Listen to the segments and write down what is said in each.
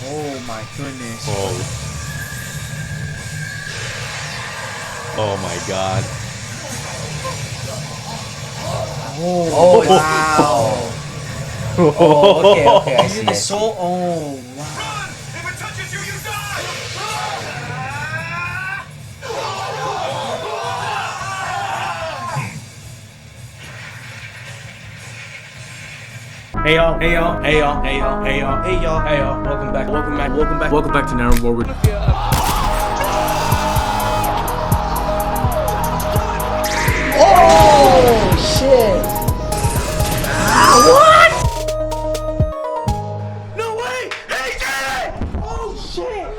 Oh my goodness. Oh. Oh my god. Oh, wow. Oh, okay, I see The it. soul. Oh, wow. Run! If it touches you, you die! Hey y'all, hey y'all, hey y'all, hey y'all, hey y'all, hey y'all, hey y'all. Welcome back, welcome back, welcome back, welcome back to Naruto Shippuden. Oh shit! No way! He did it! Oh shit!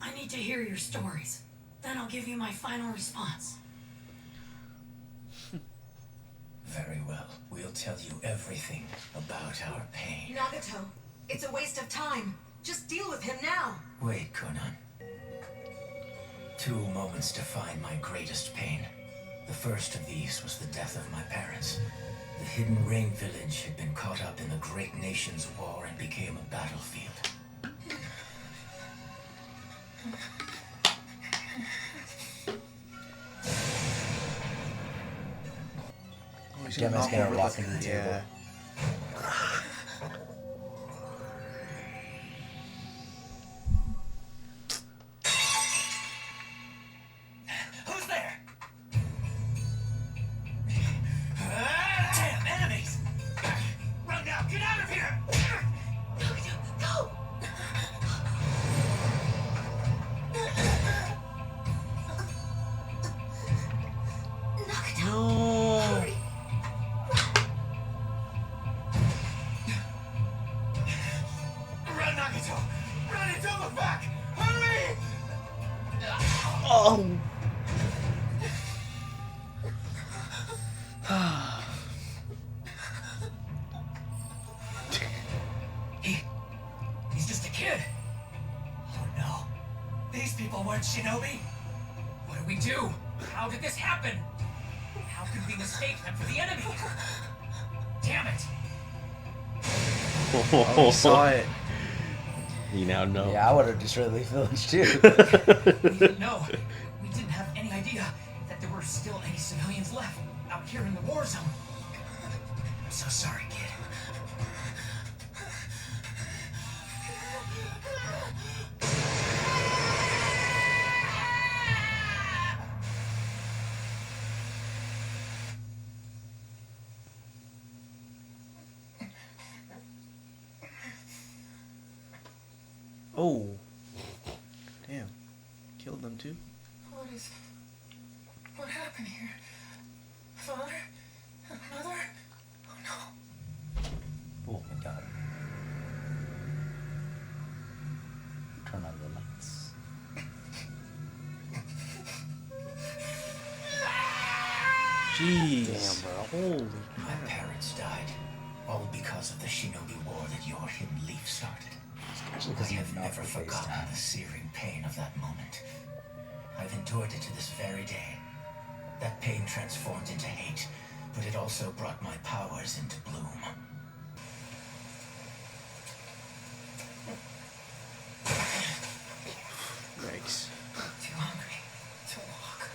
I need to hear your stories. Then I'll give you my final response. Very well. We'll tell you everything about our pain. Nagato, it's a waste of time. Just deal with him now. Wait, Conan. 2 moments define my greatest pain. The first of these was the death of my parents. The hidden rain village had been caught up in the great nation's war and became a battlefield. Gemma's gonna walk into the table. Yeah. Who's there? Damn, enemies! Run now, get out of here! Go! Nagato, No. hurry. Run, Nagato! Run and don't look back! Hurry! Oh. He's just a kid. Oh no. These people weren't shinobi? What do we do? How did this happen? How could we mistake them for the enemy? Damn it! Oh, we saw it. You now know. Yeah, I would have destroyed the village too. We didn't know. We didn't have any idea that there were still any civilians left out here in the war zone. I'm so sorry, kid. Oh. Damn. Killed them too. What happened here? Father? Mother? Oh no. Oh my god. Turn on the lights. Jeez. Damn, bro. Holy My crap. parents died, all because of the shinobi war that your hidden leaf started. Especially I because you have have never the face forgotten down. the searing pain of that moment. I've endured it to this very day. That pain transformed into hate, but it also brought my powers into bloom. Yikes. Too hungry to walk.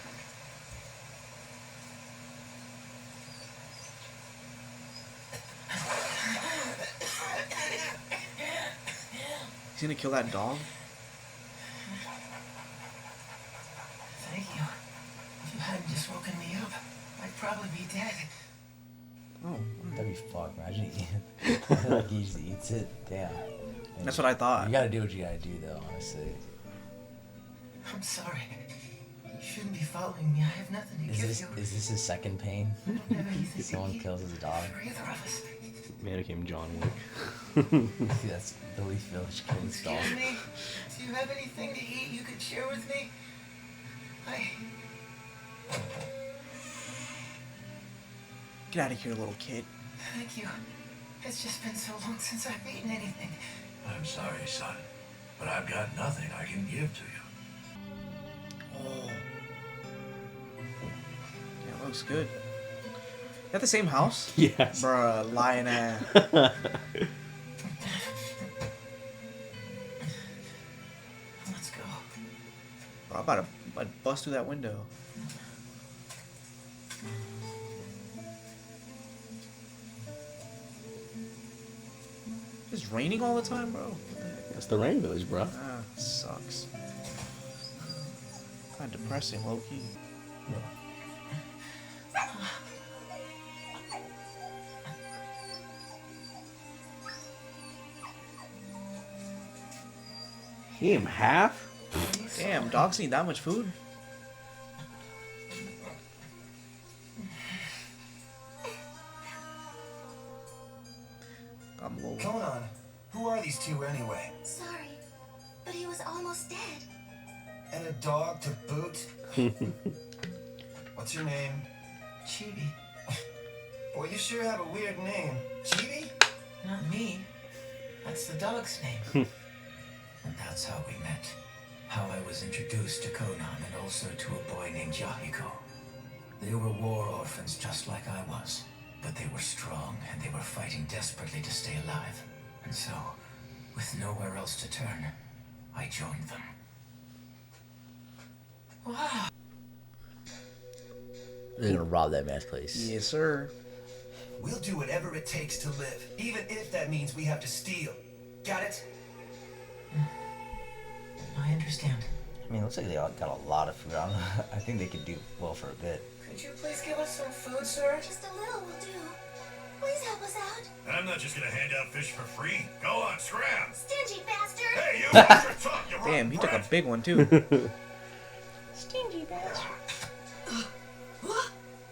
He's gonna kill that dog? Thank you. If you hadn't just woken me up, I'd probably be dead. Oh. That'd be fucked. Imagine eating. Like he just eats it. Damn. That's what I thought. You gotta do what you gotta do, though. Honestly. I'm sorry. You shouldn't be following me. I have nothing to give you. Is this his second pain? I don't have anything to Someone eat kills his dog. for either of us. Man became John Wick. That's the Leaf Village killing his dog. Excuse me? Do you have anything to eat you could share with me? Get out of here, little kid. Thank you. It's just been so long since I've eaten anything. I'm sorry, son, but I've got nothing I can give to you. Oh. Yeah, looks good. That the same house? Yes. Bruh, lying ass. Let's go. Bro, I'm about to bust through that window. It's raining all the time, bro. What the heck? That's the Rain Village, bro. Ah, sucks. Kind of depressing, low key. He him half? Damn, dogs need that much food? I'm low. Come on. Who are these two anyway? Sorry, but he was almost dead. And a dog to boot? What's your name? Chibi. Boy, you sure have a weird name. Chibi? Not me. That's the dog's name. And that's how we met. How I was introduced to Conan and also to a boy named Yahiko. They were war orphans just like I was. But they were strong and they were fighting desperately to stay alive. And so, with nowhere else to turn, I joined them. Wow. They're gonna rob that man's place. Yes, sir. We'll do whatever it takes to live, even if that means we have to steal. Got it? I understand. I mean, it looks like they all got a lot of food. I don't know. I think they could do well for a bit. Could you please give us some food, sir? Just a little will do. Please help us out. I'm not just gonna hand out fish for free. Go on, scram. Stingy bastard! Hey, you watch your tongue, you rotten Damn, he took a brat. big one, too. Stingy bastard.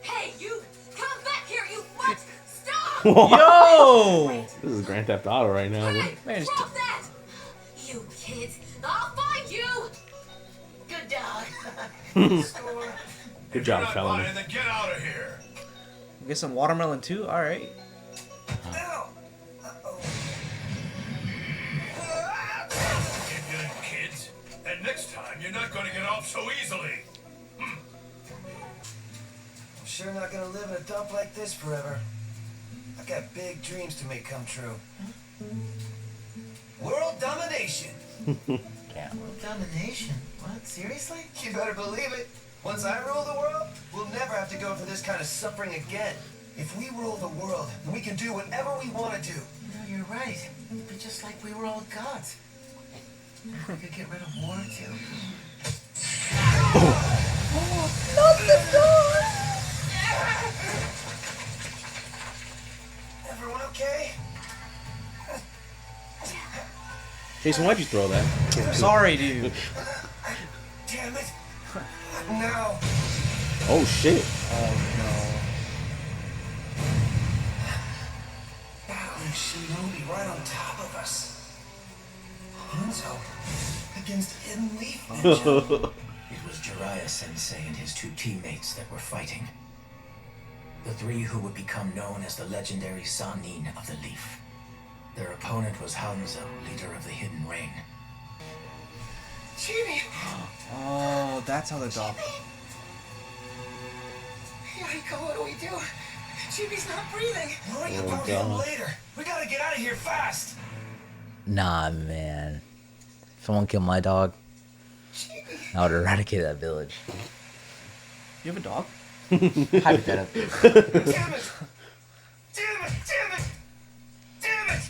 Hey, you! Come back here, you what? Stop! Yo! This is Grand Theft Auto right now. Hey, Man, it's drop that! You kids, I'll find you! Good dog. Score. Good If job, you're not felony. buying, then get out of here. Get some watermelon, too? Alright. Ow! Uh-oh. Impudent kids. And next time, you're not gonna get off so easily. I'm sure not gonna live in a dump like this forever. I've got big dreams to make come true. World domination! Damn. World domination? What? Seriously? You better believe it. Once I rule the world, we'll never have to go through this kind of suffering again. If we rule the world, then we can do whatever we want to do. No, you're right. It'd be just like we were all gods. We could get rid of war, too. Everyone okay? Jason, why'd you throw that? I'm sorry, dude. Damn it. No. Oh, shit. Battling shinobi right on top of us. Hanzo against Hidden Leaf Ninja. It was Jiraiya Sensei and his two teammates that were fighting. The three who would become known as the legendary Sannin of the Leaf. Their opponent was Hanzo, leader of the Hidden Rain. Chibi! Oh, that's how the dog. Yahiko, what do we do? Chibi's not breathing. Worry Oh, about him God. later. We gotta get out of here fast. Nah, man. If someone killed my dog, I would eradicate that village. You have a dog? Hypothetically. Damn it! Damn it! Damn it! Damn it!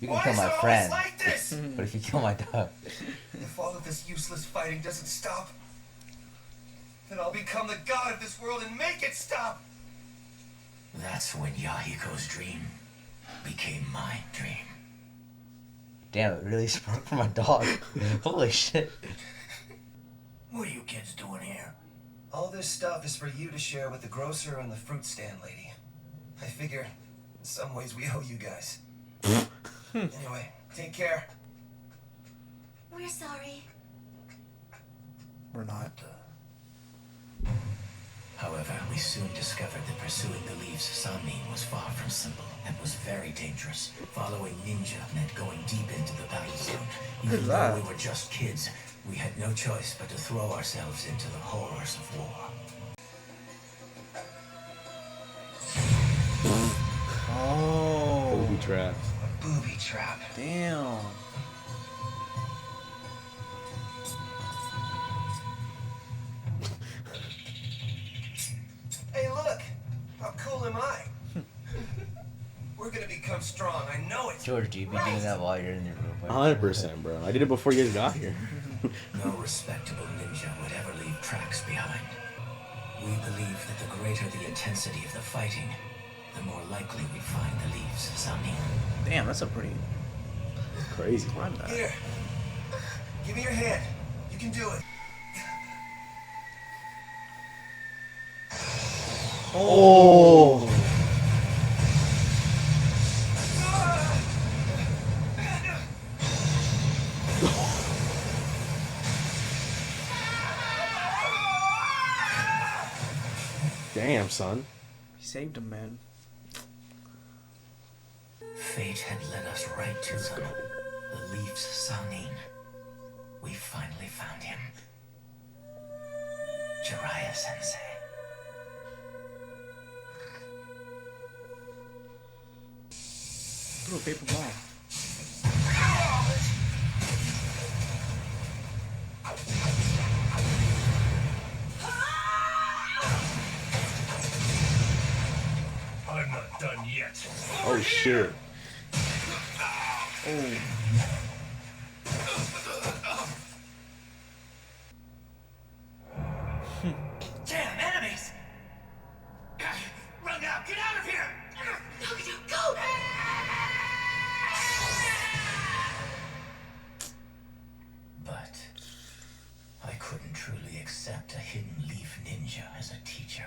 You can Why kill is my it always friend, like this? but if you kill my dog, If all of this useless fighting doesn't stop, then I'll become the god of this world and make it stop. That's when Yahiko's dream became my dream. damn, it really sprung for my dog. Holy shit. What are you kids doing here? All this stuff is for you to share with the grocer and the fruit stand lady. I figure, in some ways, we owe you guys. Anyway, take care. We're sorry. We're not. However, we soon discovered that pursuing the Leaf's Sannin was far from simple and was very dangerous. Following ninja meant going deep into the battle zone. Even Who's though that? we were just kids, we had no choice but to throw ourselves into the horrors of war. traps. A booby trap. Damn. Hey, look! How cool am I? We're gonna become strong, I know it! George, do you be doing that while you're in your room? 100%, bro. I did it before you guys got here. No respectable ninja would ever leave tracks behind. We believe that the greater the intensity of the fighting, the more likely we find the leaves Zanin. Damn, that's a pretty Crazy. climb that. Here. Give me your hand. You can do it. Oh! Damn, son. He saved him, man. Fate had led us right to them. The leaves Zanin. We finally found him. Jiraiya Sensei. Threw a paper ball. I'm not done yet. Oh, shit. Oh. Damn, enemies! Run now! Get out of here! Nagato, go! But I couldn't truly accept a hidden leaf ninja as a teacher.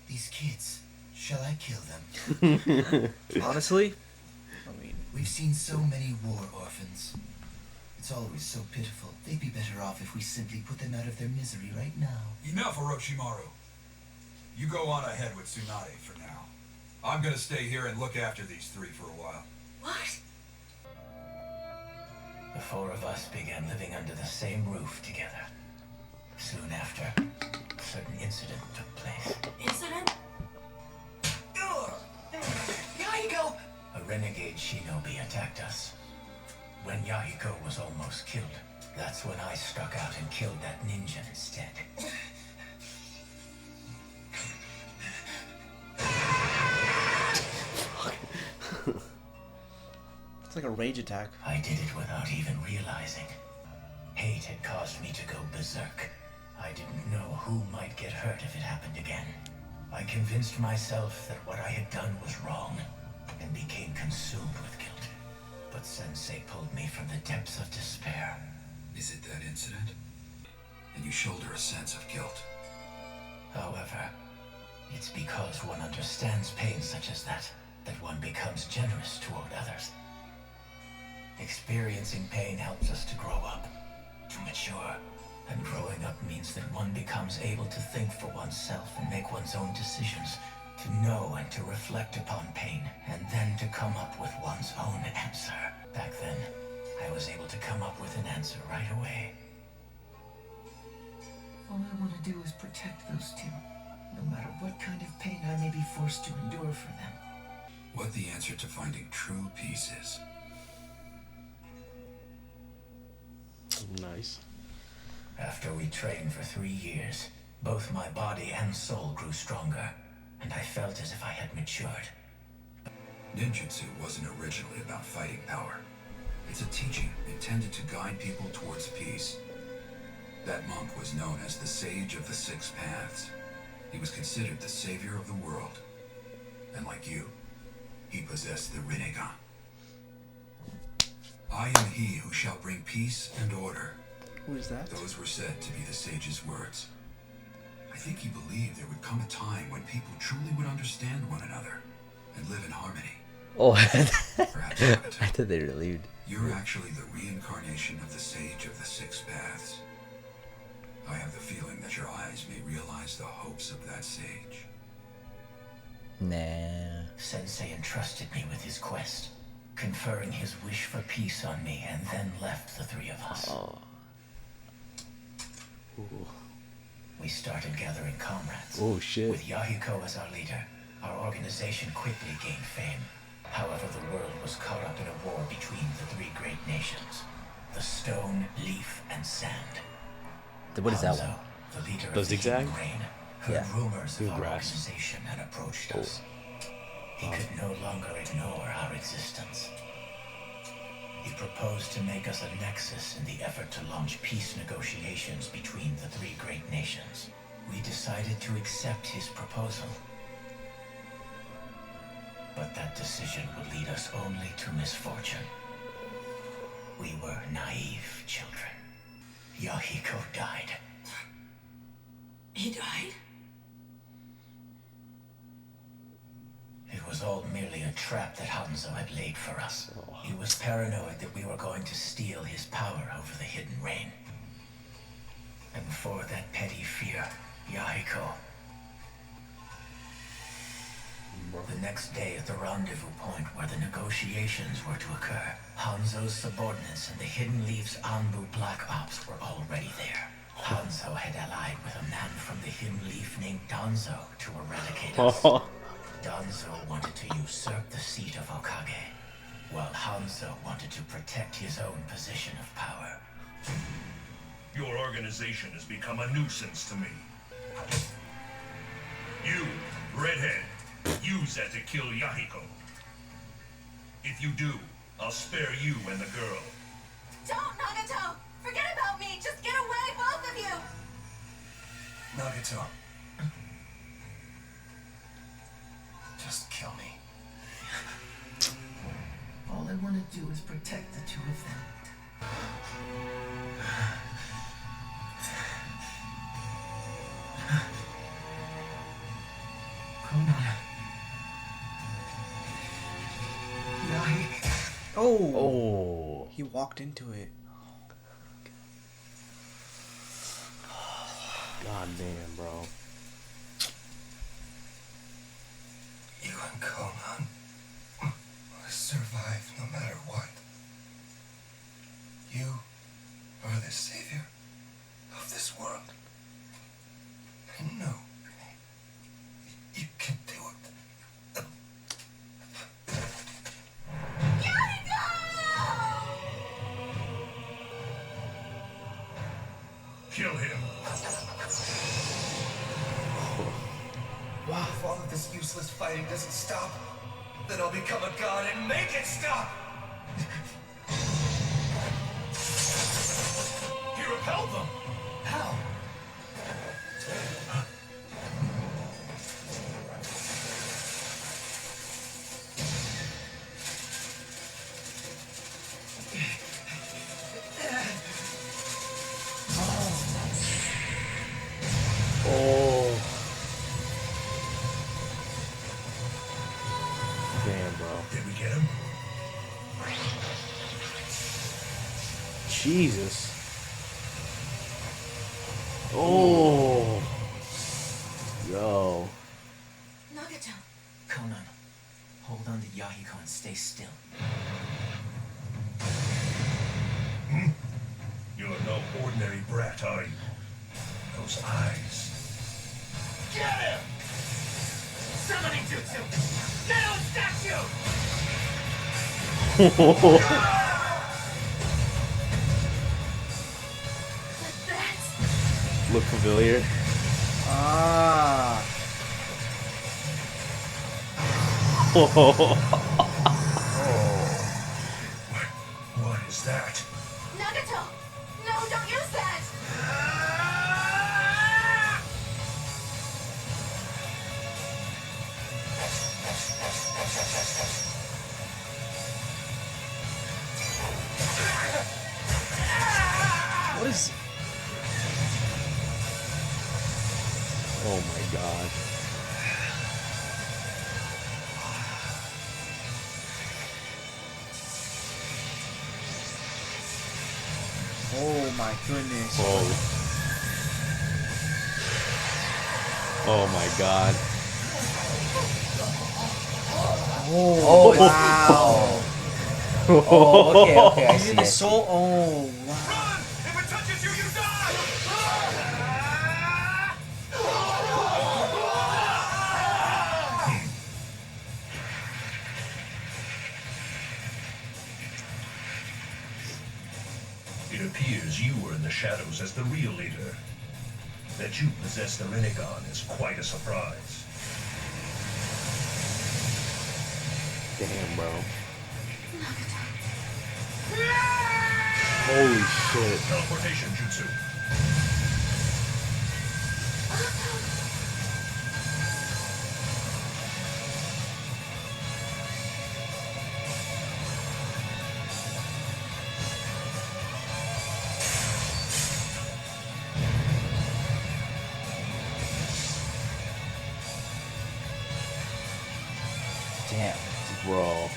These kids, shall I kill them? Honestly, I mean, We've seen so many war orphans. It's always so pitiful. They'd be better off if we simply put them out of their misery right now. Enough, Orochimaru. You go on ahead with Tsunade for now. I'm gonna stay here and look after these three for a while. What? The four of us began living under the same roof together. Soon after, a certain incident took place. Incident? Yahiko! A renegade shinobi attacked us. When Yahiko was almost killed, that's when I struck out and killed that ninja instead. it's like a rage attack. I did it without even realizing. Hate had caused me to go berserk. I didn't know who might get hurt if it happened again. I convinced myself that what I had done was wrong and became consumed with guilt. But Sensei pulled me from the depths of despair. Is it that incident? And you shoulder a sense of guilt. However, it's because one understands pain such as that one becomes generous toward others. Experiencing pain helps us to grow up, to mature. And growing up means that one becomes able to think for oneself and make one's own decisions, to know and to reflect upon pain, and then to come up with one's own answer. Back then, I was able to come up with an answer right away. All I want to do is protect those two, no matter what kind of pain I may be forced to endure for them. What the answer to finding true peace is. Nice. After we trained for 3 years, both my body and soul grew stronger, and I felt as if I had matured. Ninjutsu wasn't originally about fighting power. It's a teaching intended to guide people towards peace. That monk was known as the Sage of the Six Paths. He was considered the savior of the world. And like you, he possessed the Rinnegan. I am he who shall bring peace and order. Who is that? Those were said to be the sage's words. I think he believed there would come a time when people truly would understand one another and live in harmony. Oh, Perhaps Nagato, I thought they relieved. you're actually the reincarnation of the Sage of the Six Paths. I have the feeling that your eyes may realize the hopes of that sage. Nah. Sensei entrusted me with his quest, conferring his wish for peace on me, and then left the three of us. Oh. We started gathering comrades. Oh, shit. With Yahiko as our leader, our organization quickly gained fame. However, the world was caught up in a war between the three great nations, the stone, leaf, and sand. What is that Hanzo, one? the leader The of the zigzag? Hidden Rain, heard Yeah. rumors of our Grass. organization had approached us. He could no longer ignore our existence. He proposed to make us a nexus in the effort to launch peace negotiations between the three great nations. We decided to accept his proposal. But that decision would lead us only to misfortune. We were naive children. Yahiko died. He died? It was all merely a trap that Hanzo had laid for us. He was paranoid that we were going to steal his power over the Hidden Rain. And for that petty fear, Yahiko. The next day at the rendezvous point where the negotiations were to occur, Hanzo's subordinates and the Hidden Leaf's Anbu Black Ops were already there. Hanzo had allied with a man from the Hidden Leaf named Danzo to eradicate us. Danzo wanted to usurp the seat of Hokage, while Hanzo wanted to protect his own position of power. Your organization has become a nuisance to me. You, Redhead, use that to kill Yahiko. If you do, I'll spare you and the girl. Don't, Nagato! Forget about me! Just get away, both of you! Nagato. Just kill me. All I want to do is protect the two of them. Konan. Yahiko. Oh. He walked into it. God damn, bro. You and Konan will survive no matter what. You are the savior of this world. I know you can do it. Kill him. If all of this useless fighting doesn't stop, then I'll become a god and make it stop! He repelled them. How? Oh. Damn, bro. Did we get him? Jesus. Oh. Yo. Nagato! Konan, hold on to Yahiko and stay still. You're no ordinary brat, are you? Those eyes. Get him! Summoning jutsu! Now statue! That's... Look familiar. Ah. What is that? Nagato! No, don't use that! What is... Oh my god. Oh my goodness. Oh my god. Oh, wow. Oh, okay, okay, I Is see it the it. soul? Oh, wow. Run! If it touches you, you die! as you were in the shadows as the real leader. That you possess the Rinnegan is quite a surprise. Damn, bro. Holy shit. Teleportation jutsu. Damn. Bro.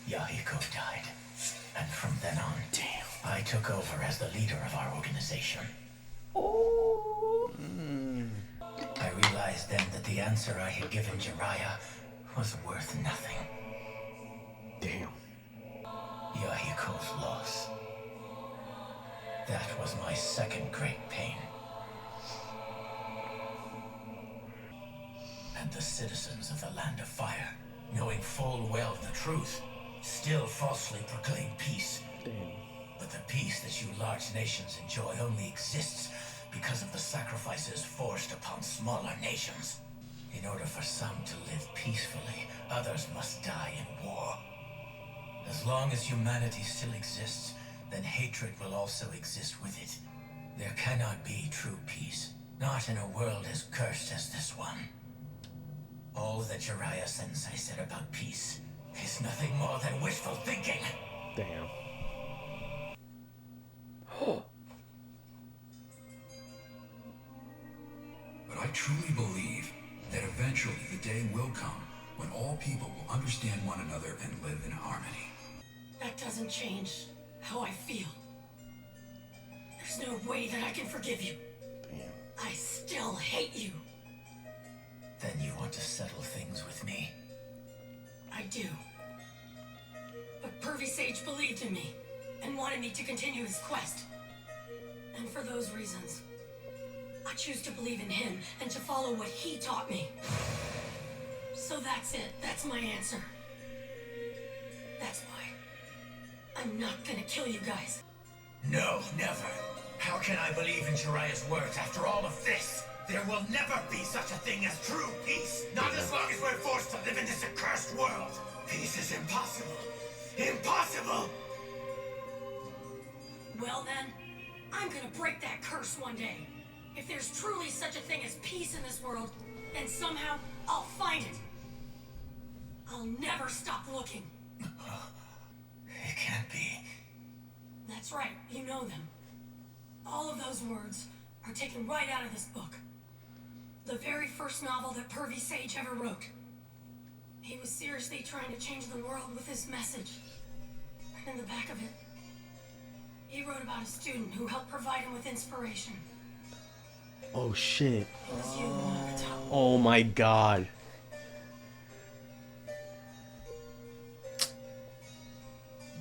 Yahiko died. And from then on, I took over as the leader of our organization. I realized then that the answer I had given Jiraiya was worth nothing. Damn. Yahiko's loss. That was my second great pain. And the citizens of the Land of Fire, knowing full well the truth, still falsely proclaim peace. Damn. But the peace that you large nations enjoy only exists because of the sacrifices forced upon smaller nations. In order for some to live peacefully, others must die in war. As long as humanity still exists, then hatred will also exist with it. There cannot be true peace, not in a world as cursed as this one. All that Jiraiya Sensei said about peace is nothing more than wishful thinking. Damn. But I truly believe that eventually the day will come when all people will understand one another and live in harmony. That doesn't change how I feel. There's no way that I can forgive you. Damn. I still hate you. Then you want to settle things with me? I do. But Pervy Sage believed in me and wanted me to continue his quest. And for those reasons, I choose to believe in him and to follow what he taught me. So that's it. That's my answer. That's why I'm not gonna kill you guys. No, never. How can I believe in Jiraiya's words after all of this? There will never be such a thing as true peace. Not as long as we're forced to live in this accursed world. Peace is impossible. Impossible! Well then, I'm gonna break that curse one day. If there's truly such a thing as peace in this world, then somehow I'll find it. I'll never stop looking. It can't be. That's right, you know them. All of those words are taken right out of this book. The very first novel that Pervy Sage ever wrote. He was seriously trying to change the world with his message. And in the back of it, he wrote about a student who helped provide him with inspiration. Oh shit. It was you, Nagato. Oh my god.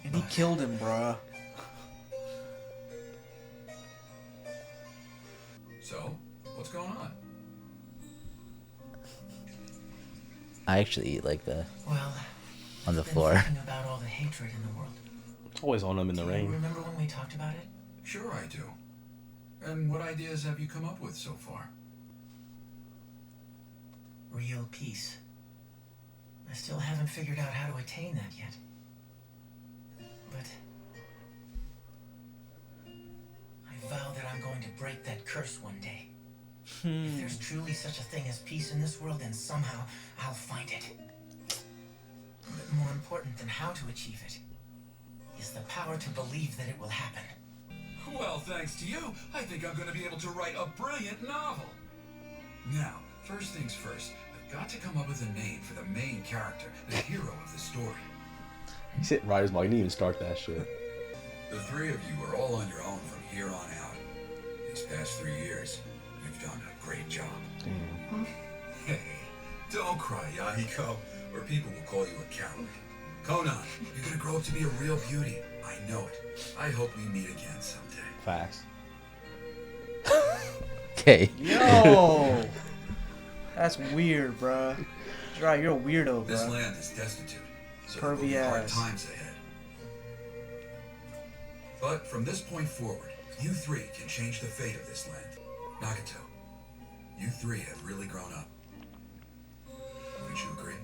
And he killed him, bruh. So, what's going on? I actually eat like the Well, on the I've been floor. thinking about all the hatred in the world. It's always on them in the Do you rain. remember when we talked about it? Sure I do. And what ideas have you come up with so far? Real peace. I still haven't figured out how to attain that yet. But I vow that I'm going to break that curse one day. If there's truly such a thing as peace in this world, then somehow I'll find it. But more important than how to achieve it is the power to believe that it will happen. Well, thanks to you, I think I'm going to be able to write a brilliant novel. Now, first things first, I've got to come up with a name for the main character, the hero of the story. He's hitting writer's block. He didn't even start that shit. The three of you are all on your own from here on out. These past 3 years, you've done a great job. Hey, don't cry, Yahiko, or people will call you a coward. Conan, you're gonna grow up to be a real beauty. I know it. I hope we meet again someday. Facts. Okay. Yo! That's weird, bruh. Right, you're a weirdo, This bro. land is destitute, so there will be Pervy hard ass. times ahead. But from this point forward, you three can change the fate of this land. Nagato, you three have really grown up. Wouldn't you agree?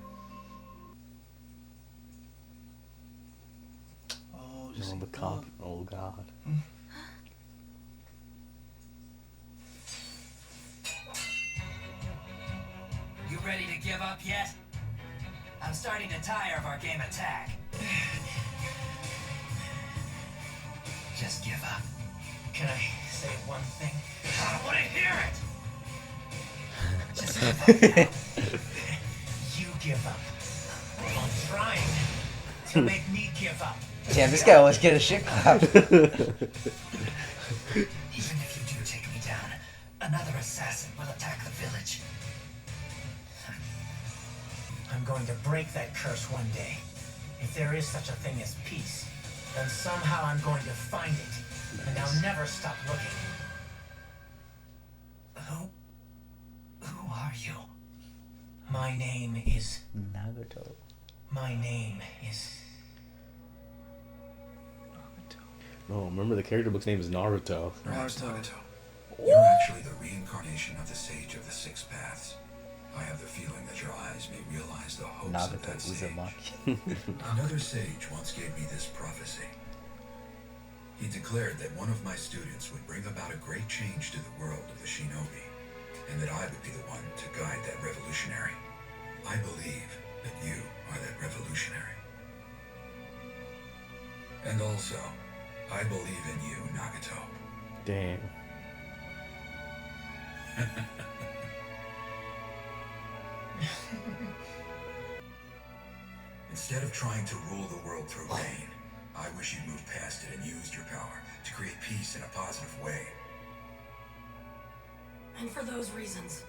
Oh, Oh, just the cop. Oh, God. You ready to give up yet? I'm starting to tire of our game of tag. Just give up. Can I say one thing? I don't want to hear it! Just give up now. You give up. I'm trying to make me give up. Damn, this guy always get a shit clap. Even if you do take me down, another assassin will attack the village. I'm going to break that curse one day. If there is such a thing as peace, then somehow I'm going to find it, and I'll never stop looking. Who are you? My name is... Nagato. My name is... No, remember the character book's name is Naruto. Perhaps Naruto. Nagato. You're actually the reincarnation of the Sage of the Six Paths. I have the feeling that your eyes may realize the hopes of Nagato that sage. Uzumaki. Another sage once gave me this prophecy. He declared that one of my students would bring about a great change to the world of the shinobi, and that I would be the one to guide that revolutionary. I believe that you are that revolutionary. And also, I believe in you, Nagato. Damn. Instead of trying to rule the world through pain, I wish you'd moved past it and used your power to create peace in a positive way. And for those reasons,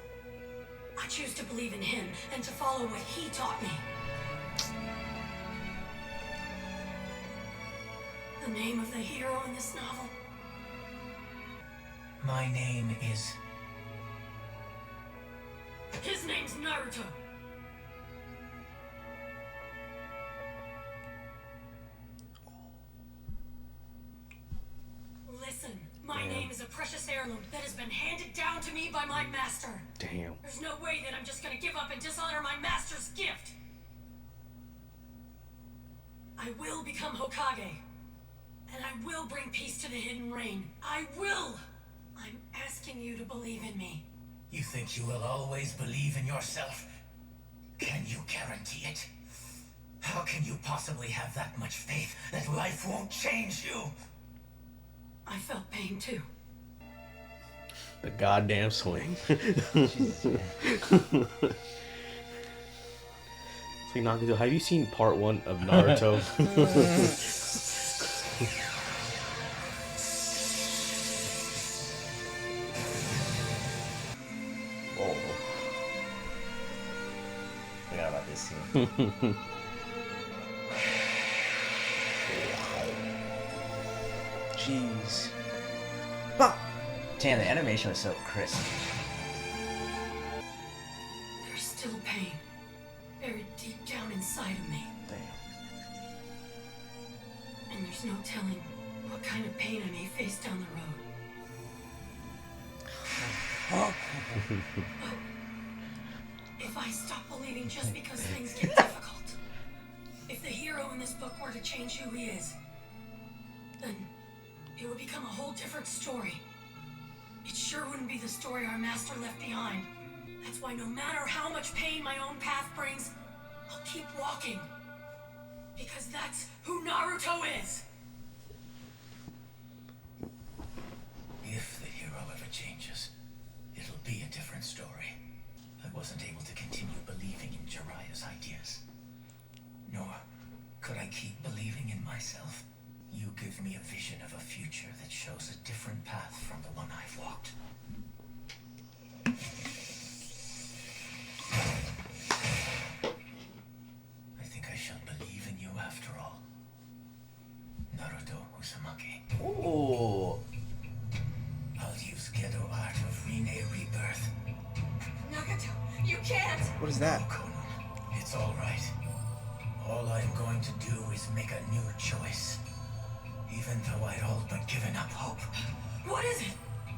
I choose to believe in him and to follow what he taught me. The name of the hero in this novel? My name is... His name's Naruto. Listen, my name is a precious heirloom that has been handed down to me by my master. Damn. There's no way that I'm just gonna give up and dishonor my master's gift. I will become Hokage. And I will bring peace to the Hidden Rain. I will! I'm asking you to believe in me. You think you will always believe in yourself? Can you guarantee it? How can you possibly have that much faith that life won't change you? I felt pain too. The goddamn swing. Jesus, man. It's like, Nagato, have you seen part 1 of Naruto? Whoa. Forgot about this scene. Jeez. Damn, the animation was so crisp. There's still pain buried deep down inside of me. Damn. And there's no telling what kind of pain I may face down the road. But if I stop believing just because things get difficult, if the hero in this book were to change who he is, then it would become a whole different story. It sure wouldn't be the story our master left behind. That's why no matter how much pain my own path brings, I'll keep walking. Because that's who Naruto is. If the hero ever changes, it'll be a different story. I wasn't able to continue believing in Jiraiya's ideas. Nor could I keep believing in myself. You give me a vision of a future that shows a different path from the one I've walked. I think I shall believe in you after all. Naruto Uzumaki. Ooh. I'll use Gedo art of Rine Rebirth. Nagato, you can't! What is that? Kono. must make a new choice. Even though I'd all but given up hope. What is it?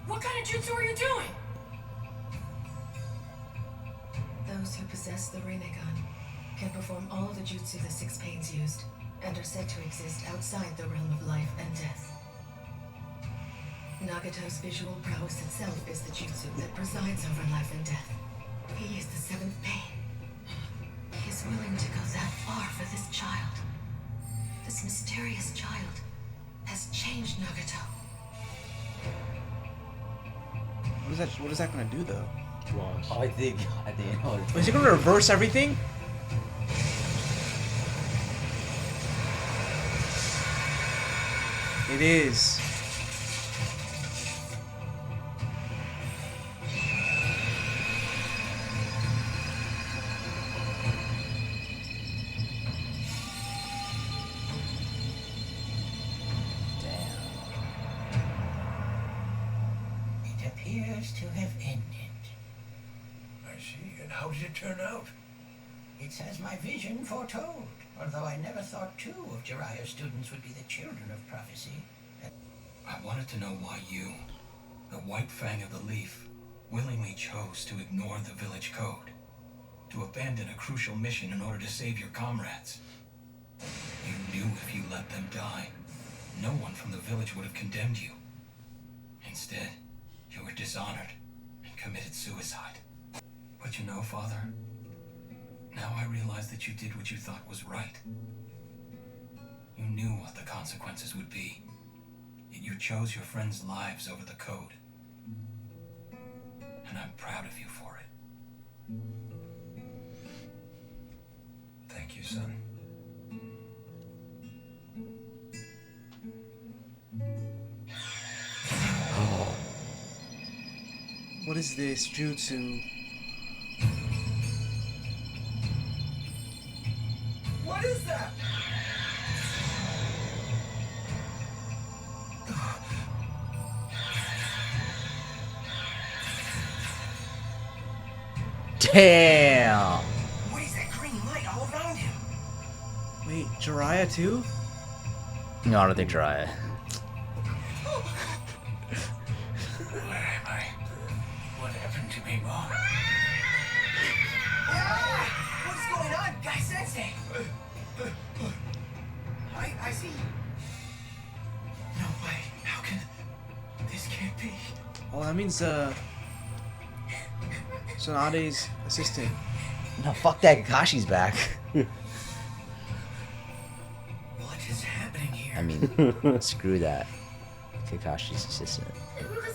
What kind of jutsu are you doing? Those who possess the Rinnegan can perform all the jutsu the Six Pains used, and are said to exist outside the realm of life and death. Nagato's visual prowess itself is the jutsu that presides over life and death. He is the seventh pain. He is willing to go that far for this child. This mysterious child has changed Nagato. What is that gonna do though? Watch. Oh, I think you know. Is he gonna reverse everything? It is. It appears to have ended. I see. And how did it turn out? It's as my vision foretold, although I never thought two of Jiraiya's students would be the children of prophecy. I wanted to know why you, the White Fang of the Leaf, willingly chose to ignore the village code, to abandon a crucial mission in order to save your comrades. You knew if you let them die, no one from the village would have condemned you. Instead, you were dishonored and committed suicide. But you know, Father, now I realize that you did what you thought was right. You knew what the consequences would be. Yet you chose your friends' lives over the code. And I'm proud of you for it. Thank you, son. What is this jutsu? What is that? Damn. What is that green light all around him? Wait, Jiraiya too? No, I don't think Jiraiya. Where am I? What happened to me, Mom? What's going on, Guy Sensei? I see. No way. How can... This can't be. Oh, that means Tsunade's assistant. No, fuck that. Kakashi's back. What is happening here? I mean, screw that. Kakashi's assistant.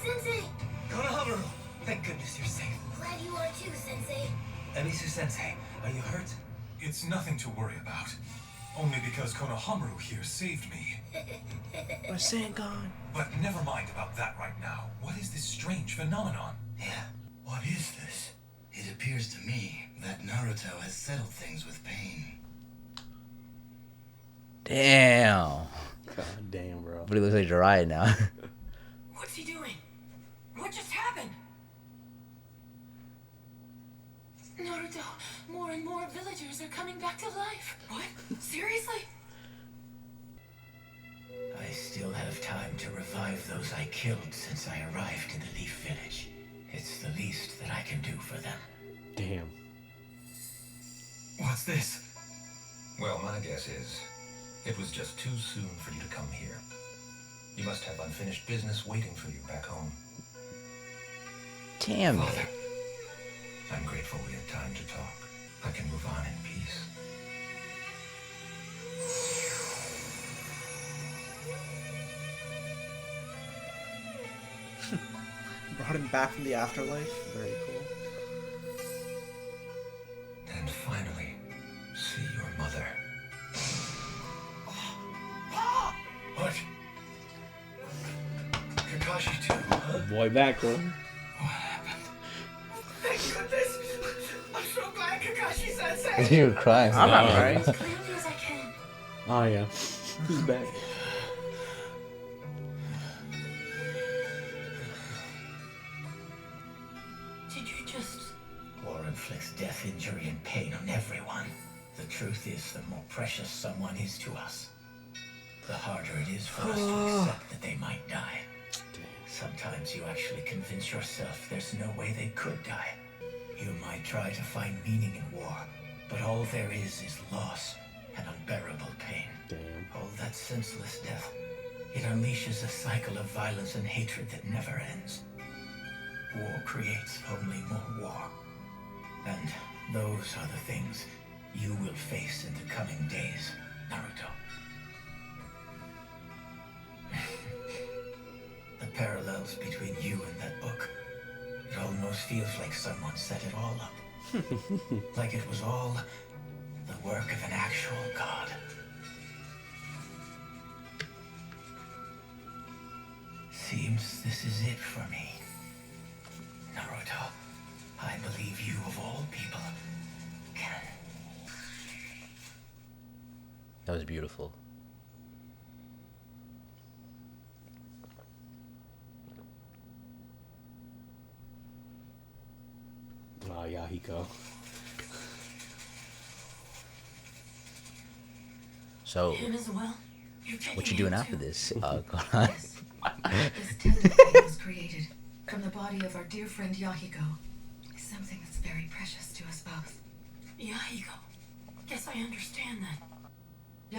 Sensei! Konohamaru! Thank goodness you're safe. Glad you are too, Sensei. Emisu Sensei, are you hurt? It's nothing to worry about. Only because Konohamaru here saved me. My Sengon. But never mind about that right now. What is this strange phenomenon? Yeah. What is this? It appears to me that Naruto has settled things with pain. Damn. God damn, bro. But he looks like Jiraiya now. What's he doing? What just happened? Naruto, more and more villagers are coming back to life. What? Seriously? I still have time to revive those I killed since I arrived in the Leaf Village. It's the least that I can do for them. Damn. What's this? Well, my guess is, it was just too soon for you to come here. You must have unfinished business waiting for you back home. Damn it. Father, I'm grateful we had time to talk. I can move on in peace. Brought him back from the afterlife. Very cool. And finally, see your mother. What? Kakashi too, huh? Boy back, bro. What happened? Thank goodness! I'm so glad Kakashi Sensei! You were crying. I'm not crying. As clearly as I can. Oh, yeah. He's back. Did you just... War inflicts death, injury, and pain on everyone. The truth is, the more precious someone is to us, the harder it is for us to accept that they might die. Sometimes you actually convince yourself there's no way they could die. You might try to find meaning in war, but all there is loss and unbearable pain. Damn. All that senseless death. It unleashes a cycle of violence and hatred that never ends. War creates only more war. And those are the things you will face in the coming days, Naruto. The parallels between you and that book, it almost feels like someone set it all up. Like it was all the work of an actual god. Seems this is it for me. Naruto, I believe you of all people can. That was beautiful. Oh, Yahiko. So, Him as well? what you doing after this? This telepathy was created from the body of our dear friend Yahiko. Something that's very precious to us both. Yahiko. Guess I understand then.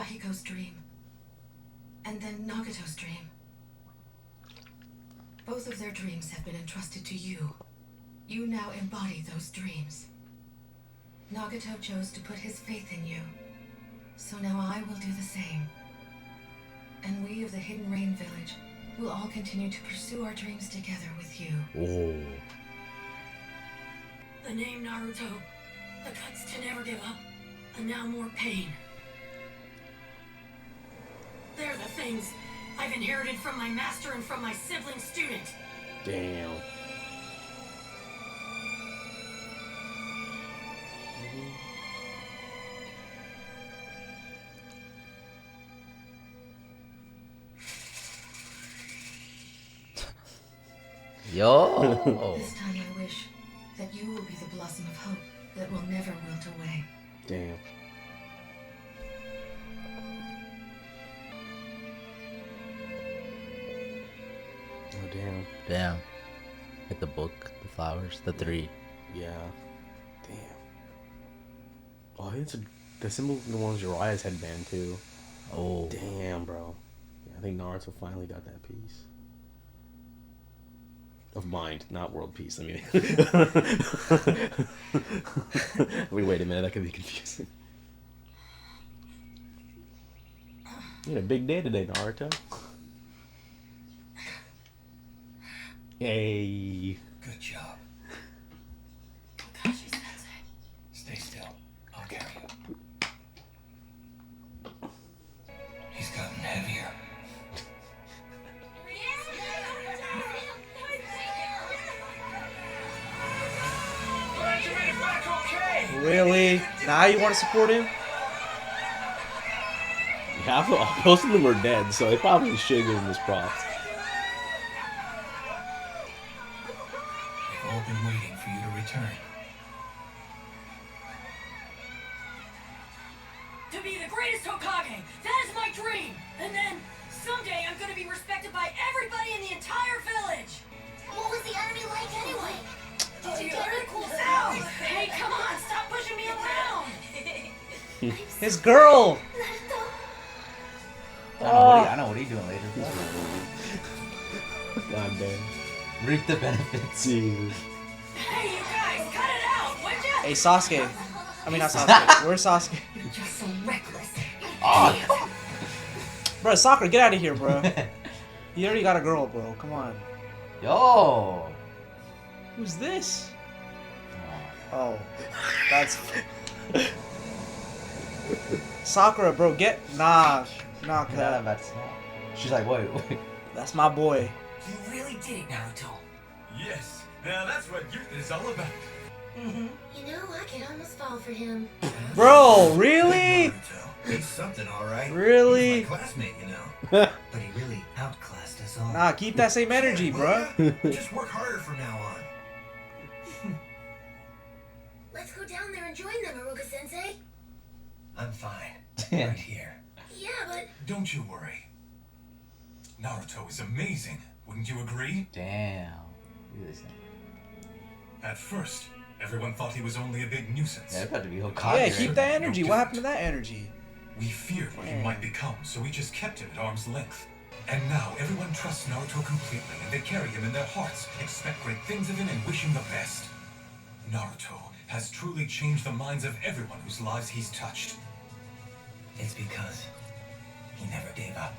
Yahiko's dream. And then Nagato's dream. Both of their dreams have been entrusted to you. You now embody those dreams. Nagato chose to put his faith in you. So now I will do the same. And we of the Hidden Rain Village will all continue to pursue our dreams together with you. Oh. The name Naruto. The guts to never give up. And now more pain. They're the things I've inherited from my master and from my sibling student. Damn. Yo. This time I wish that you will be the blossom of hope that will never wilt away. Damn. Oh, damn. Damn. Like the book, the flowers, the three. Yeah. Damn. Oh, I think it's the symbol of the one's Uriah's headband, too. Oh. Damn, bro. Yeah, I think Naruto finally got that piece. Of mind, not world peace. I mean, wait a minute, that could be confusing. You had a big day today, Naruto. Yay. Good job. Kakashi Sensei. Stay still. I'll carry you. He's gotten heavier. Really? Now you want to support him? Yeah, most of them are dead, so they probably should give him his props. They've all been waiting for you to return. To be the greatest Hokage. That is my dream. And then someday I'm going to be respected by everybody in the entire village. What was the enemy like anyway? Did you get her cool sound? Hey, come on, stop pushing me around. His girl! I know what he's doing later. God damn. Reap the benefits. Jesus. Hey, you guys, cut it out, would ya? Hey, Sasuke. I mean, not Sasuke. Where's Sasuke? You're just so reckless. Oh. Bro, Sakura, get out of here, bro. You already got a girl, bro. Come on. Yo. Who's this? Oh, that's Sakura, bro. Nah, cut. She's like, wait. That's my boy. You really did it, Naruto. Yes, now that's what youth is all about. You know, I could almost fall for him. Bro, really? Naruto. He's something, all right. Really? He's my classmate, you know. But he really outclassed us all. Nah, keep that same energy, bro. Just work harder from now on. Let's go down there and join them, Aruka Sensei. I'm fine. Right here. Yeah, but Don't you worry. Naruto is amazing, wouldn't you agree? Damn. Look at this thing. At first, everyone thought he was only a big nuisance. Yeah, about to be Hokage. Yeah, right? keep that energy. No What happened to different. that energy? We feared what he might become, so we just kept him at arm's length. And now everyone trusts Naruto completely, and they carry him in their hearts, expect great things of him, and wish him the best. Naruto has truly changed the minds of everyone whose lives he's touched. It's because he never gave up.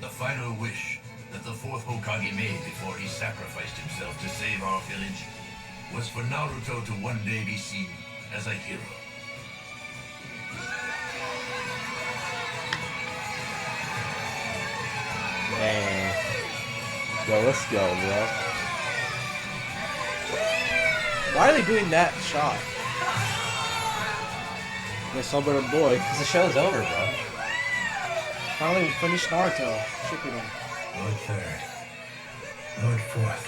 The final wish that the fourth Hokage made before he sacrificed himself to save our village was for Naruto to one day be seen as a hero. Man. Yo, let's go, bro. Why are they doing that shot? The Silver Boy. Because the show's over, bro. Finally, we finished Naruto Shippuden. Lord Third. Lord Fourth.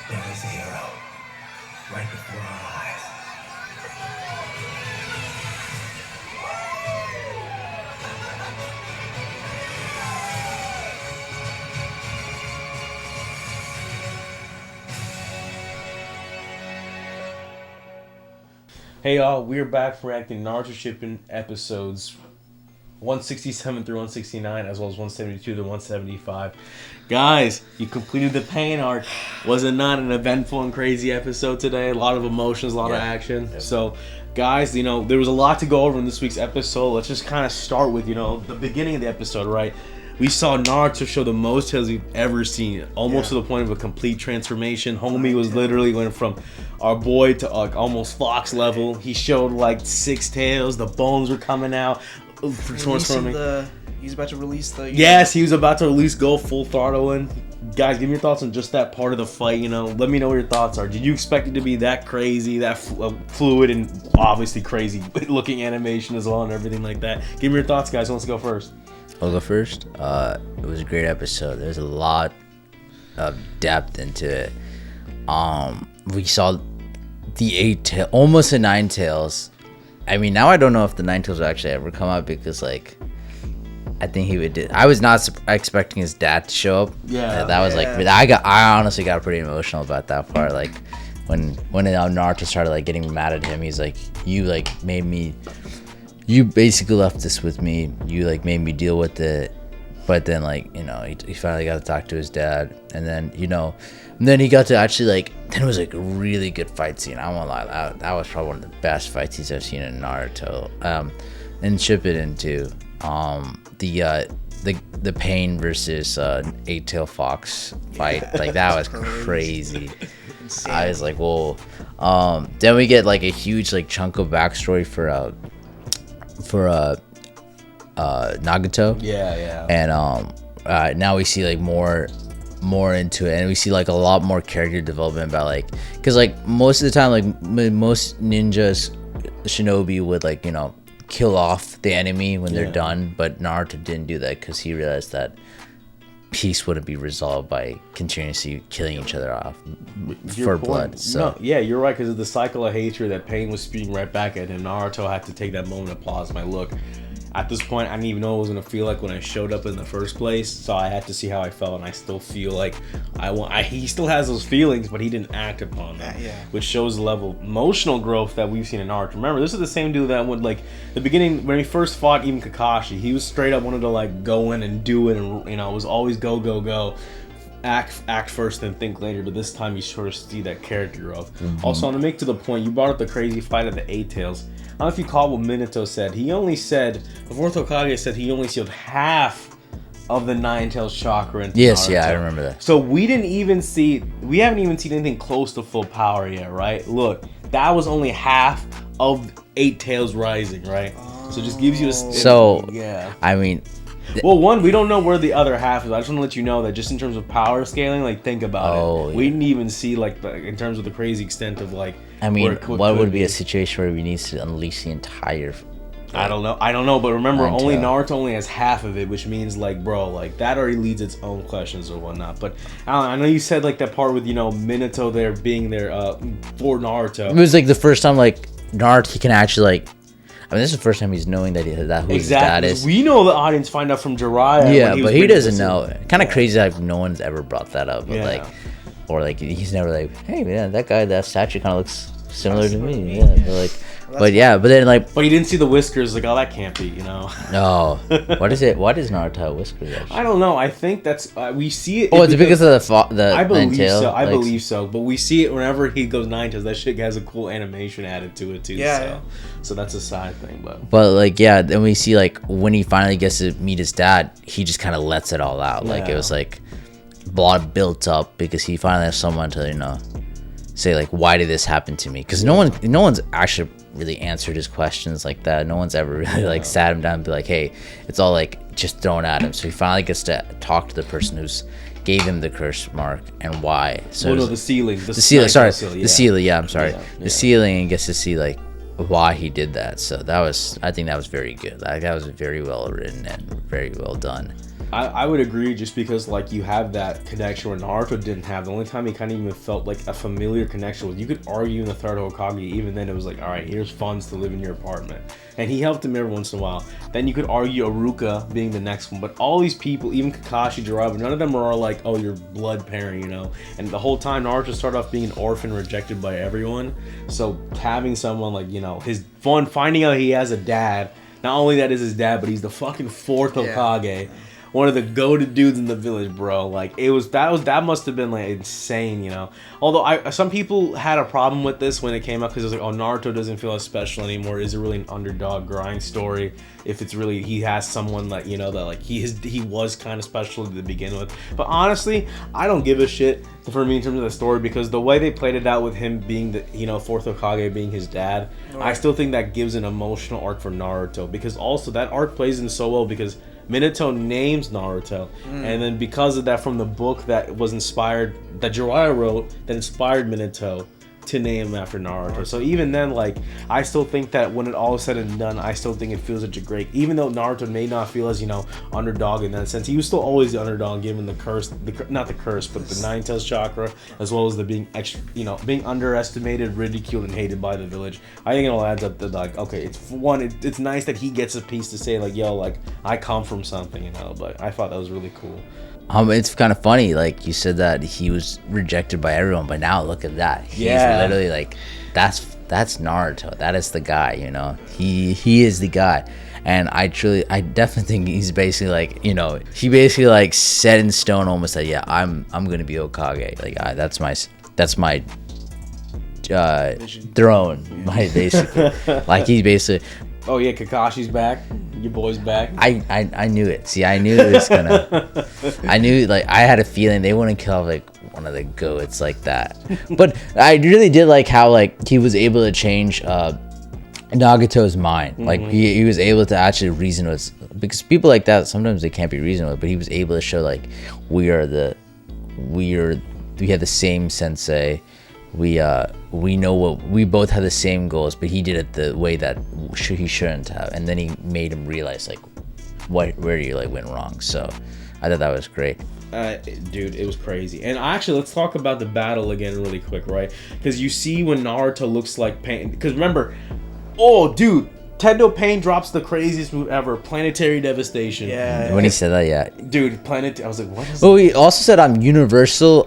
There is a hero. Right before our eyes. Hey y'all, we're back for reacting Naruto Shippuden episodes 167 through 169, as well as 172 to 175. Guys, you completed the pain arc. Was it not an eventful and crazy episode today? A lot of emotions, a lot of action. Yep. So, guys, you know, there was a lot to go over in this week's episode. Let's just kind of start with, you know, the beginning of the episode, right? We saw Naruto show the most tails we've ever seen, almost to the point of a complete transformation. Homie was literally went from our boy to like almost Fox level. He showed like 6 tails. The bones were coming out. Transforming. He's about to release the. Yes, he was about to at least go full throttle in. Guys, give me your thoughts on just that part of the fight. You know, let me know what your thoughts are. Did you expect it to be that crazy, that fluid, and obviously crazy looking animation as well and everything like that? Give me your thoughts, guys. Who wants to go first? I'll go first. It was a great episode. There's a lot of depth into it. We saw the 8 tail, almost the 9 tails. I mean, now I don't know if the 9 tails will actually ever come out because, like, I think he would. I was not expecting his dad to show up. Yeah, that was like. I honestly got pretty emotional about that part. Like, when Naruto started like getting mad at him, he's like, "You like made me. You basically left this with me. You like made me deal with it." But then, like, you know, he finally got to talk to his dad, and then, you know, and then he got to actually, like, then it was like a really good fight scene. I won't lie, that was probably one of the best fight scenes I've seen in Naruto. And Shippuden too. The Pain versus 8-Tail Fox fight, like, that was crazy. I was like, whoa. Then we get like a huge like chunk of backstory for Nagato. Yeah. And now we see like more into it, and we see like a lot more character development about, like, because like most of the time, like most ninjas, shinobi would, like, you know, kill off the enemy when they're done, but Naruto didn't do that because he realized that peace wouldn't be resolved by continuously killing each other off for blood. So no, yeah, you're right, because of the cycle of hatred that Pain was spewing right back at him. Naruto had to take that moment to pause. My look, at this point, I didn't even know what it was gonna feel like when I showed up in the first place. So I had to see how I felt, and I still feel like he still has those feelings, but he didn't act upon them, which shows the level of emotional growth that we've seen in Naruto. Remember, this is the same dude that would, like, the beginning when he first fought even Kakashi, he was straight up wanted to like go in and do it, and, you know, it was always go. Act first and think later, but this time you sort of see that character growth. Also, I want to make to the point, you brought up the crazy fight of the 8 tails. I don't know if you caught what Minato said. He only said, the fourth Hokage said he only sealed half of the 9 tails chakra into yes, Naruto. yeah, I remember that. So we haven't even seen anything close to full power yet, right? Look, that was only half of 8 tails rising, right? So it just gives you a I mean, well, one, we don't know where the other half is. I just want to let you know that just in terms of power scaling, like, think about it. We didn't even see, like, in terms of the crazy extent of, like, I mean, what would be a situation where we need to unleash the entire I don't know, but remember, Nine only tail. Naruto only has half of it, which means like, bro, like that already leads its own questions or whatnot. But Alan, I know you said like that part with Minato there being there for Naruto. It was like the first time like Naruto he can actually like. I mean, this is the first time he's knowing that who his dad is. We know the audience find out from Jiraiya. Yeah, when but he doesn't know. Kind of Yeah. crazy like no one's ever brought that up. But Yeah. like, or like he's never like, hey man, that statue kind of looks similar to me. Yeah, but then like. But he didn't see the whiskers. Like, oh, that can't be. No. What is it? Why does Naruto have whiskers? Actually? I don't know. I think that's we see it. Oh, it's because of the I believe nine tail. so. I believe so. But we see it whenever he goes nine tails. That shit has a cool animation added to it too. Yeah. So that's a side thing. But like yeah, then we see like when he finally gets to meet his dad, he just kind of lets it all out. Like it was like blood built up because he finally has someone to say like why did this happen to me? Because no one's actually really answered his questions like that. No one's ever really like sat him down and be like, hey, it's all like just thrown at him. So he finally gets to talk to the person who's gave him the curse mark and why. So the ceiling. The ceiling. Sorry, ceiling, the ceiling. Yeah, I'm sorry. Yeah, The ceiling and gets to see like why he did that. So I think that was very good. Like that was very well written and very well done. I would agree just because like you have that connection where Naruto didn't have. The only time he kind of even felt like a familiar connection with, you could argue in the third Hokage, even then it was like, all right, here's funds to live in your apartment. And he helped him every once in a while. Then you could argue Aruka being the next one. But all these people, even Kakashi, Jiraiya, none of them are like, oh, your blood parent, And the whole time Naruto started off being an orphan rejected by everyone. So having someone like, his fun, finding out he has a dad, not only that is his dad, but he's the fucking fourth Hokage. One of the goated dudes in the village, bro. Like that must have been like insane, Although some people had a problem with this when it came out because it was like, oh, Naruto doesn't feel as special anymore. Is it really an underdog grind story? If it's really he has someone like that like he was kind of special to begin with. But honestly, I don't give a shit for me in terms of the story because the way they played it out with him being the fourth Hokage being his dad, I still think that gives an emotional arc for Naruto because also that arc plays in so well because Minato names Naruto, and then because of that, from the book that was inspired, that Jiraiya wrote, that inspired Minato to name him after Naruto. So even then, like, I still think that when it all is said and done, I still think it feels such a great, even though Naruto may not feel as, underdog in that sense, he was still always the underdog given the curse, not the curse, but the Nine Tails chakra, as well as the being being underestimated, ridiculed, and hated by the village. I think it all adds up to like, okay, it's nice that he gets a piece to say like, yo, like, I come from something, but I thought that was really cool. It's kind of funny, like you said that he was rejected by everyone, but now look at that. He's literally like, that's Naruto. That is the guy, He is the guy, and I definitely think he's basically like, he basically like set in stone almost that I'm gonna be Hokage. Like that's my throne, basically. Like he's basically. Oh yeah, Kakashi's back. Your boy's back. I knew it. See, I knew it was gonna. I knew, like, I had a feeling they wouldn't kill like one of the goats like that. But I really did like how like he was able to change Nagato's mind. Like he was able to actually reason with, because people like that sometimes they can't be reasoned with. But he was able to show like we have the same sensei. We know we both have the same goals, but he did it the way that he shouldn't have, and then he made him realize like where he like went wrong. So I thought that was great. Dude, it was crazy. And actually, let's talk about the battle again really quick, right? Because you see when Naruto looks like Pain, because remember, oh dude, Tendo Pain drops the craziest move ever, Planetary Devastation. Yeah. When he said that, yeah. Dude, I was like, what is he also said universal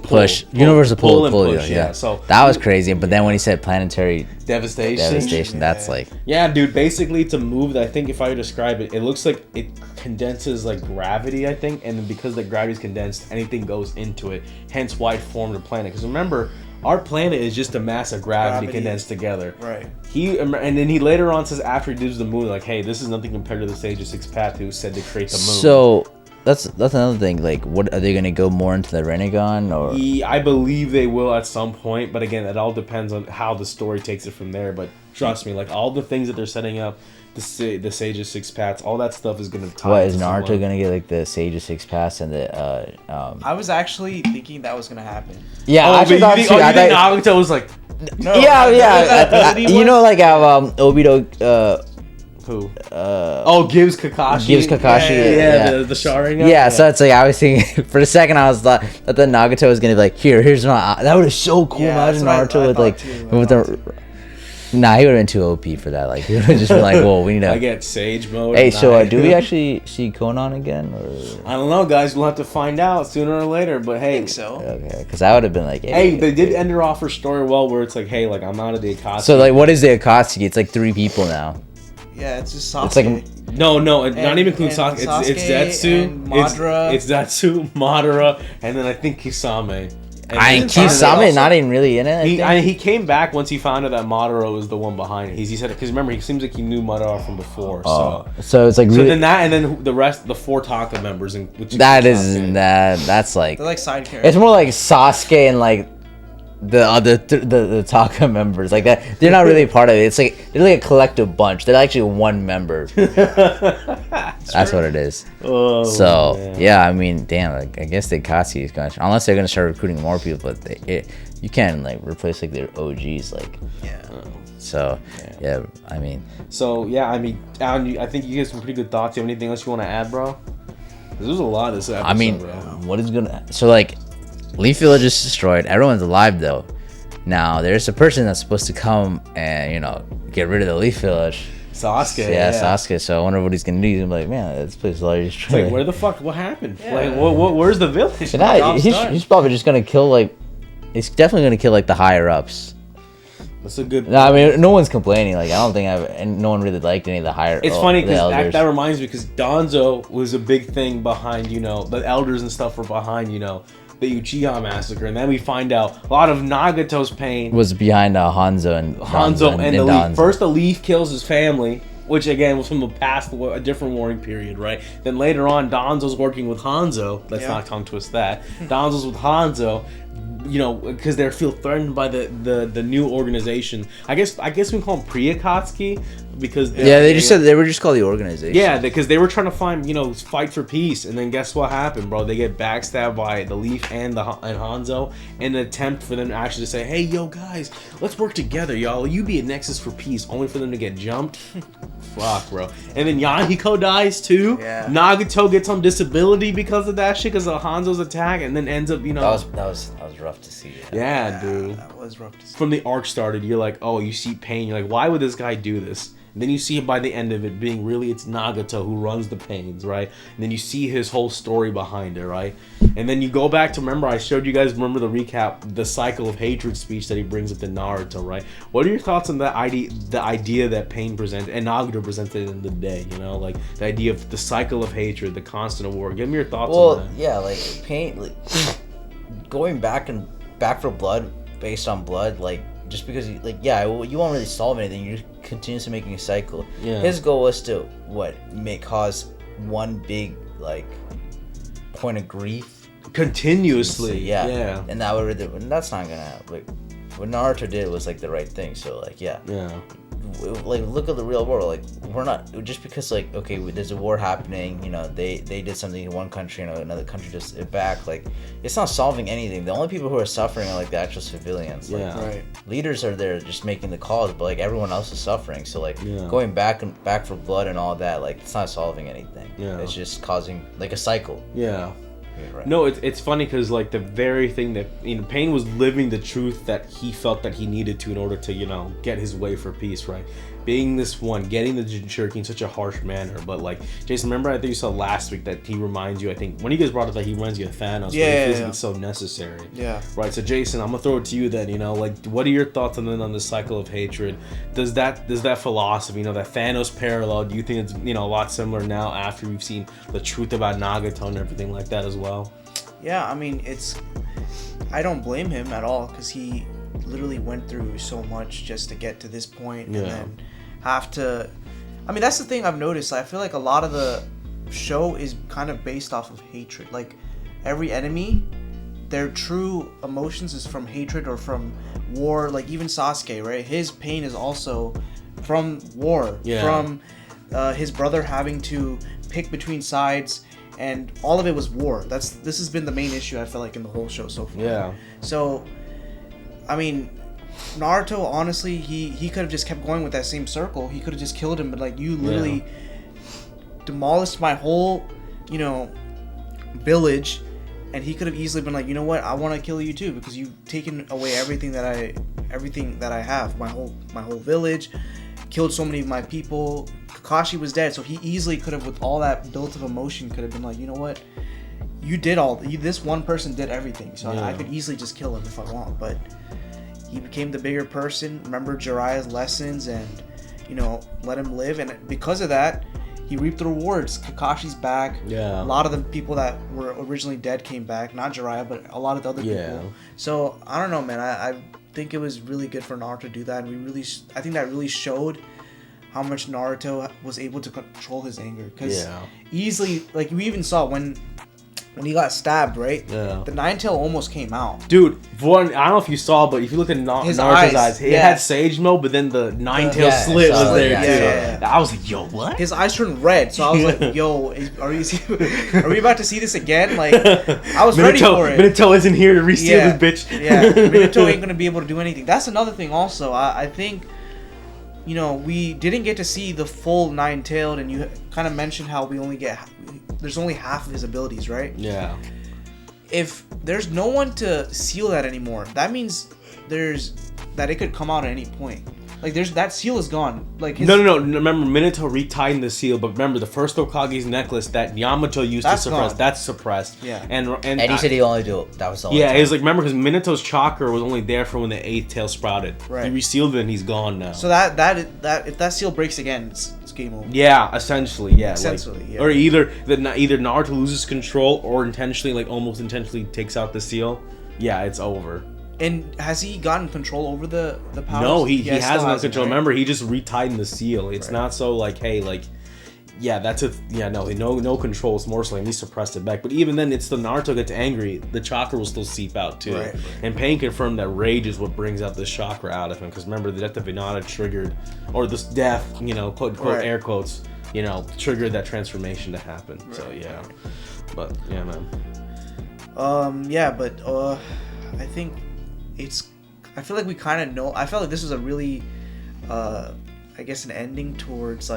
push. Universal pull and push, yeah. So that was crazy. But then when he said Planetary Devastation, that's like... Yeah, dude, basically it's a move that I think if I describe it, it looks like it condenses like gravity, I think. And because the gravity is condensed, anything goes into it. Hence why it formed a planet. Because remember, our planet is just a mass of gravity condensed together. Right. And then he later on says after he does the moon, like, hey, this is nothing compared to the Sage of Six Path who said to create the moon. So that's another thing. Like, what are they gonna go more into the Rinnegan or? I believe they will at some point, but again, it all depends on how the story takes it from there. But trust me, like all the things that they're setting up, the Sage of Six Paths, all that stuff is gonna tie. What is Naruto gonna get, like the Sage of Six Paths and the I was actually thinking that was gonna happen. Yeah, I think Naruto was like, no, yeah. You know, like how Obito Who? Gives Kakashi. Gives Kakashi. Yeah. The Sharingan. Yeah, so it's like I was thinking for a second I was thought that the Nagato was gonna be like, here's my. That would have so cool. Imagine Naruto with like with the. Nah, he would have been too OP for that. Like he would have just been like, whoa, we need to. I get Sage mode. Hey, so do we actually see Konan again? Or? I don't know, guys. We'll have to find out sooner or later. But hey, I think so. Okay, because I would have been like, hey, they did end her off her story well, where it's like, hey, like I'm out of the Akatsuki. So like, what is the Akatsuki? It's like 3 people now. Yeah, it's just Sasuke. It's like not even including Sasuke. It's Zetsu, and Madara. It's Zetsu, Madara, and then I think Kisame. Kisame not even really in it. He came back once he found out that Madara was the one behind it. He said, because remember, he seems like he knew Madara from before. So it's like really. So then and then the rest, the 4 Taka members, that's like. They're like side characters. It's more like Sasuke and like the other the Taka members like that. They're not really part of it. It's like they're like a collective bunch. They're actually one member. That's what it is. Oh, so man. yeah, I mean, damn. Like, I guess the Akatsuki is gonna, unless they're gonna start recruiting more people, but you can't like replace like their OGs like. Yeah. So yeah, I mean. So yeah, I mean, Alan, I think you get some pretty good thoughts. Do you have anything else you want to add, bro? There's a lot of this episode. I mean, bro. what is gonna like? Leaf Village is destroyed. Everyone's alive though. Now there's a person that's supposed to come and get rid of the Leaf Village. Sasuke. Yeah, Sasuke. So I wonder what he's gonna do. He's gonna be like, man, this place is already destroyed. Like, where the fuck? What happened? Yeah. Like, where's the village? He's probably just gonna kill he's definitely gonna kill the higher ups. That's a good. No, I mean, no one's complaining. Like, I don't think and no one really liked any of the higher. It's funny because that reminds me because Danzo was a big thing behind. The elders and stuff were behind. The Uchiha massacre, and then we find out a lot of Nagato's pain was behind Hanzo and the Leaf. First, the Leaf kills his family, which again was from a different warring period, right? Then later on, Danzo's working with Hanzo. Let's not tongue twist that. Danzo's with Hanzo, because they feel threatened by the new organization. I guess we call them Pre-Akatsuki because they were just called the organization. Yeah, because they were trying to find fight for peace, and then guess what happened, bro? They get backstabbed by the Leaf and Hanzo in an attempt for them to actually say, hey, yo, guys, let's work together, y'all. You be a nexus for peace, only for them to get jumped. Fuck, bro. And then Yahiko dies too. Yeah. Nagato gets on disability because of that shit, because of Hanzo's attack, and then ends up, That was rough to see. Yeah, dude. That was rough to see. From the arc started, you're like, oh, you see Pain. You're like, why would this guy do this? And then you see it by the end of it being really it's Nagato who runs the Pains, right? And then you see his whole story behind it, right? And then you go back to, remember, I showed you guys, remember the recap, the cycle of hatred speech that he brings up to Naruto, right? What are your thoughts on that the idea that Pain presented and Nagato presented in the day, like the idea of the cycle of hatred, the constant war? Give me your thoughts on that. Well, yeah, like Pain, going back for blood based on blood, just because you won't really solve anything. You're continuously making a cycle. Yeah. His goal was to cause one big point of grief continuously. Yeah. And that's not gonna happen. What Naruto did was the right thing. So yeah. Look at the real world. We're not just because there's a war happening. They did something in one country and another country just it back. It's not solving anything. The only people who are suffering are the actual civilians. Right. Leaders are there just making the calls, but everyone else is suffering. So going back for blood and all that, it's not solving anything. Yeah. It's just causing a cycle. Yeah. Right. No, it's funny because the very thing that Pain was living the truth that he felt that he needed to in order to get his way for peace, right? Being this one, getting the Jinchuriki in such a harsh manner, but Jason, remember I think you saw last week that he reminds you. I think when you guys brought up that he reminds you of Thanos. It's so necessary. Yeah. Right. So Jason, I'm gonna throw it to you then. What are your thoughts on the cycle of hatred? Does that philosophy, that Thanos parallel? Do you think it's a lot similar now after we've seen the truth about Nagato and everything like that as well? Yeah, I mean I don't blame him at all because he literally went through so much just to get to this point and then have to. I mean, that's the thing I've noticed. I feel like a lot of the show is kind of based off of hatred. Every enemy, their true emotions is from hatred or from war. Even Sasuke, right? His pain is also from war, from his brother having to pick between sides. And all of it was war. This has been the main issue I feel in the whole show so far. Yeah. So, I mean, Naruto, honestly, he could have just kept going with that same circle. He could have just killed him, but like you literally demolished my whole, village, and he could have easily been like, you know what, I want to kill you too because you've taken away everything that I have, my whole village, killed so many of my people. Kakashi was dead, so he easily could have, with all that built of emotion, could have been like, you know what, you did this one person did everything, so I could easily just kill him if I want. But he became the bigger person, remembered Jiraiya's lessons, and let him live, and because of that, he reaped the rewards. Kakashi's back. Yeah. A lot of the people that were originally dead came back. Not Jiraiya, but a lot of the other people. So, I don't know, man. I think it was really good for Naruto to do that. And I think that really showed how much Naruto was able to control his anger. Because easily, like, we even saw when he got stabbed, right? Yeah. The Nine-Tail almost came out. Dude, I don't know if you saw, but if you look at Naruto's eyes, it had Sage Mode, but then the Nine-Tail slit was there too. I was like, yo, what? His eyes turned red, so I was like, yo, are we about to see this again? Like, I was ready for it. Minato isn't here to re-steal this bitch. Yeah, Minato ain't gonna be able to do anything. That's another thing also. I think, we didn't get to see the full Nine-Tailed, and you kind of mentioned how there's only half of his abilities, right? Yeah. If there's no one to seal that anymore, that means that it could come out at any point. Like, that seal is gone. Like No. Remember, Minato retightened the seal, but remember, the first Hokage's necklace that Yamato used to suppress, that's suppressed. Yeah. And he said he only do it. That was all. Yeah, he was like, remember, because Minato's chakra was only there for when the 8th tail sprouted. Right. He resealed it and he's gone now. So that if that seal breaks again, it's game over. Yeah, essentially, yeah. Yeah. Or either Naruto loses control or almost intentionally takes out the seal. Yeah, it's over. And has he gotten control over the powers? No, he hasn't got control. Right? Remember, he just retightened the seal. It's not so like, hey, like, no control. It's more so like he suppressed it back. But even then, it's the Naruto gets angry, the chakra will still seep out too. Right. And Pain confirmed that rage is what brings out this chakra out of him. Because remember, the death of Hinata triggered, or this death, quote air quotes, triggered that transformation to happen. Right. So yeah, but yeah, man. I think I feel like we kind of know. I felt like this was a really, I guess, an ending towards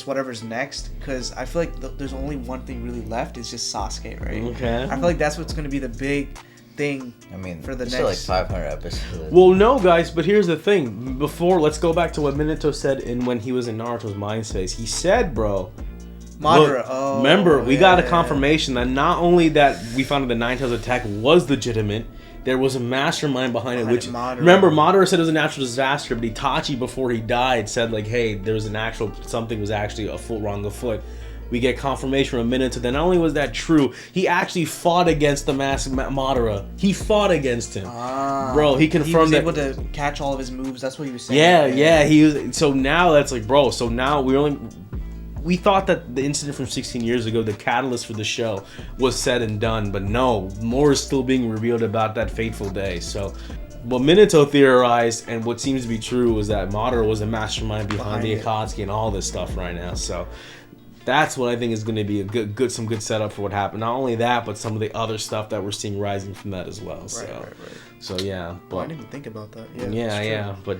whatever's next. Because I feel like there's only one thing really left. Is just Sasuke, right? Okay. I feel like that's what's going to be the big thing. I mean, for the next. Still like 500 episodes. Well, no, guys, but here's the thing. Let's go back to what Minato said when he was in Naruto's mind space. He said, bro. Madara. Remember, we got a confirmation that not only that we found out the Nine-Tails attack was legitimate, there was a mastermind behind it. Which remember, Madara said it was a natural disaster, but Itachi, before he died, said like, "Hey, there was something was actually wrong afoot." We get confirmation from Minato that not only was that true, he actually fought against the masked Madara. He fought against him, bro. He confirmed he was able to catch all of his moves. That's what he was saying. Yeah. He was. So now that's like, bro. So now we thought that the incident from 16 years ago, the catalyst for the show, was said and done, but no, more is still being revealed about that fateful day. So what Minato theorized, and what seems to be true, is that Madara was a mastermind behind the Akatsuki and all this stuff right now. So that's what I think is going to be a some good setup for what happened. Not only that, but some of the other stuff that we're seeing rising from that as well. Right. So yeah, but I didn't even think about that. But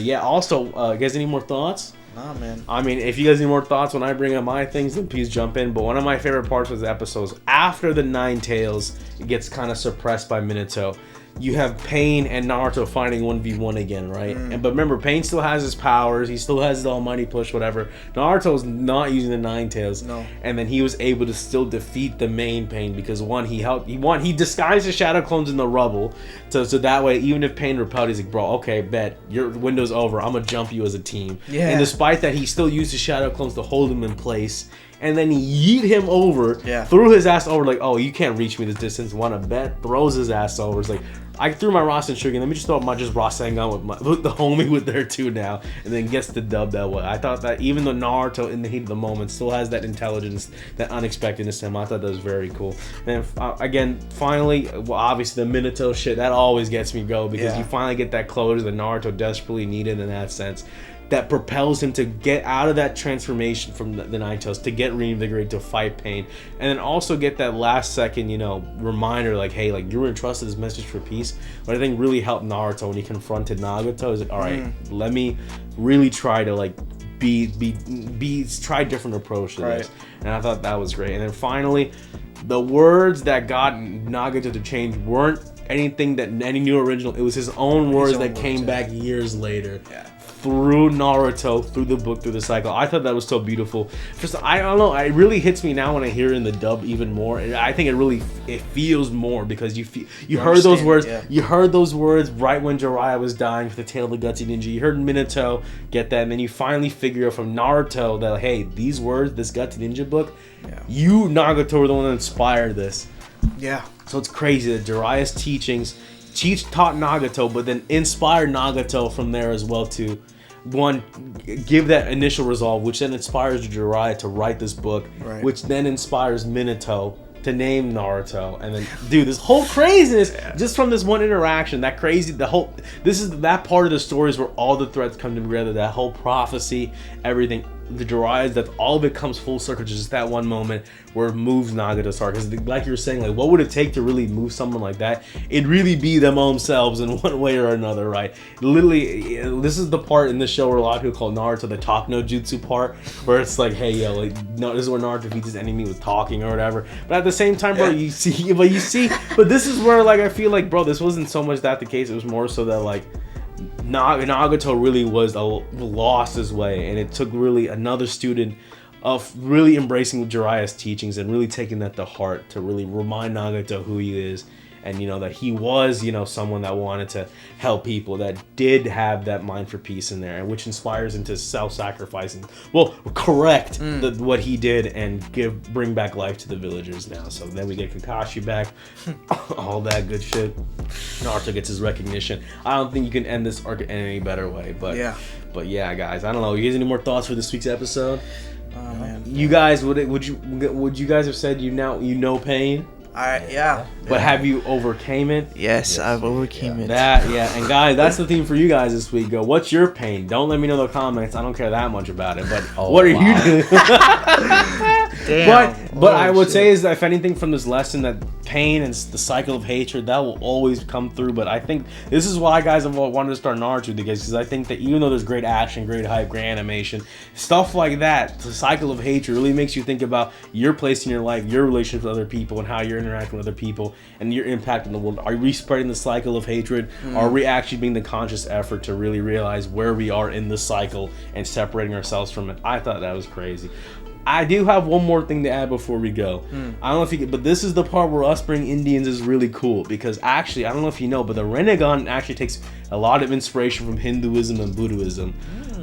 yeah. Also, you guys, any more thoughts? Nah, man. I mean, if you guys need more thoughts when I bring up my things, then please jump in. But one of my favorite parts was the episodes after the Nine-Tails gets kind of suppressed by Minato. You have Pain and Naruto fighting 1v1 again, right? But remember, Pain still has his powers. He still has his almighty push, whatever. Naruto's not using the Nine-Tails. No. And then he was able to still defeat the main Pain because he disguised his shadow clones in the rubble. So that way, even if Pain repelled, he's like, bro, okay, bet. Your window's over. I'm going to jump you as a team. Yeah. And despite that, he still used his shadow clones to hold him in place. And then he yeet him over, threw his ass over, like, oh, you can't reach me this distance. Want to bet? Throws his ass over. It's like, I threw my Rasengan, let me just throw my Rasengan with the homie with there too now, and then gets the dub that way. I thought that even though Naruto in the heat of the moment still has that intelligence, that unexpectedness in him, I thought that was very cool. And again, finally, well, obviously the Minato shit, that always gets me go because you finally get that closure that Naruto desperately needed in that sense. that propels him to get out of that transformation from the Nine Tails, to get reinvigorated, to fight pain, and then also get that last second, reminder, like, hey, like, you were entrusted this message for peace. What I think really helped Naruto when he confronted Nagato is like, all right, let me really try to like try a different approach to this. And I thought that was great. And then finally, the words that got Nagato to change weren't anything that any new original. It was his own words that came back years later. Through Naruto, through the book, through the cycle. I thought that was so beautiful. Just, I don't know, it really hits me now when I hear it in the dub even more. I think it feels more because you heard those words. Yeah. You heard those words right when Jiraiya was dying for the Tale of the Gutsy Ninja. You heard Minato get that, and then you finally figure out from Naruto that, hey, these words, this Gutsy Ninja book, you, Nagato, were the one that inspired this. Yeah. So it's crazy that Jiraiya's teachings taught Nagato, but then inspired Nagato from there as well to, one, give that initial resolve, which then inspires Jiraiya to write this book, which then inspires Minato to name Naruto, and then dude, this whole craziness just from this one interaction, that crazy, this is that part of the stories where all the threads come together, that whole prophecy, everything. The Jiraiya, that all of it comes full circle, just that one moment where it moves Nagato's heart. Because like you were saying, like, what would it take to really move someone like that? It'd really be them themselves in one way or another, right? Literally, this is the part in the show where a lot of people call Naruto the talk no jutsu part, where it's like, hey, yo, like, no, this is where Naruto defeats his enemy with talking or whatever. But at the same time, bro, you see, but this is where, like, I feel like, bro, this wasn't so much that the case. It was more so that, like, Nagato really was lost his way, and it took really another student of really embracing Jiraiya's teachings and really taking that to heart to really remind Nagato who he is, and that he was someone that wanted to help people, that did have that mind for peace in there, and which inspires him to self-sacrifice and correct what he did and bring back life to the villagers now. So then we get Kakashi back, all that good shit. Naruto gets his recognition. I don't think you can end this arc in any better way, but yeah, guys, I don't know. You guys any more thoughts for this week's episode? Oh man, you guys would you guys have said you know pain? But have you overcame it? Yes, I've overcame it. And guys, that's the theme for you guys this week. Go, what's your pain? Don't let me know in the comments. I don't care that much about it. But what are you doing? But I would say is that if anything from this lesson, that pain and the cycle of hatred, that will always come through. But I think this is why guys have wanted to start Naruto, because I think that even though there's great action, great hype, great animation, stuff like that, the cycle of hatred really makes you think about your place in your life, your relationship with other people, and how you're interacting with other people and your impact in the world. Are we spreading the cycle of hatred? Are we actually being the conscious effort to really realize where we are in the cycle and separating ourselves from it? I thought that was crazy. I do have one more thing to add before we go. I don't know if you can, but this is the part where us being Indians is really cool, because actually, I don't know if you know, but the Rinnegan actually takes a lot of inspiration from Hinduism and Buddhism.